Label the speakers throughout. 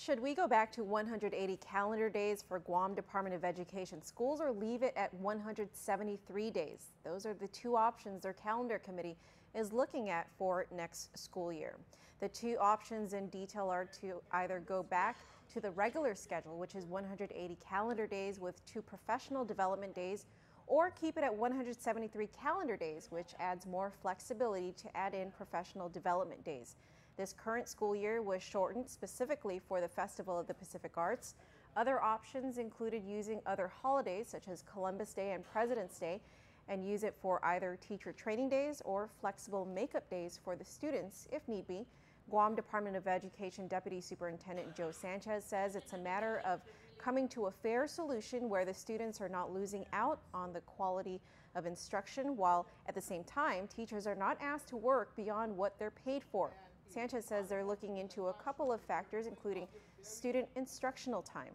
Speaker 1: Should we go back to 180 calendar days for Guam Department of Education schools or leave it at 173 days? Those are the two options their calendar committee is looking at for next school year. The two options in detail are to either go back to the regular schedule, which is 180 calendar days with 2 professional development days, or keep it at 173 calendar days, which adds more flexibility to add in professional development days. This current school year was shortened specifically for the Festival of the Pacific Arts. Other options included using other holidays such as Columbus Day and President's Day and use it for either teacher training days or flexible makeup days for the students if need be. Guam Department of Education Deputy Superintendent Joe Sanchez says it's a matter of coming to a fair solution where the students are not losing out on the quality of instruction, while at the same time, teachers are not asked to work beyond what they're paid for. Sanchez says they're looking into a couple of factors, including student instructional time.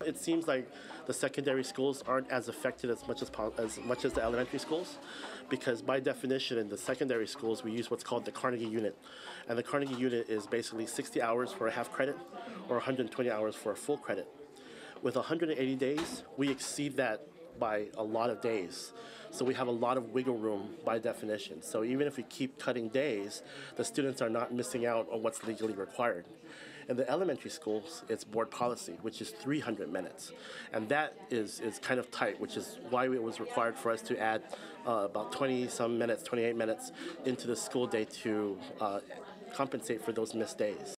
Speaker 2: It seems like the secondary schools aren't as affected as much as the elementary schools, because by definition in the secondary schools we use what's called the Carnegie unit, and the Carnegie unit is basically 60 hours for a half credit or 120 hours for a full credit. With 180 days, we exceed that by a lot of days. So we have a lot of wiggle room by definition. So even if we keep cutting days, the students are not missing out on what's legally required. In the elementary schools, it's board policy, which is 300 minutes. And that is kind of tight, which is why it was required for us to add about 20-some minutes, 28 minutes into the school day to compensate for those missed days.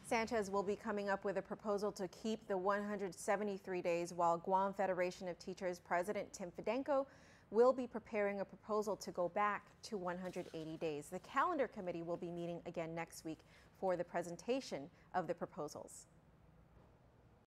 Speaker 1: Sanchez will be coming up with a proposal to keep the 173 days, while Guam Federation of Teachers President Tim Fidenko will be preparing a proposal to go back to 180 days. The calendar committee will be meeting again next week for the presentation of the proposals.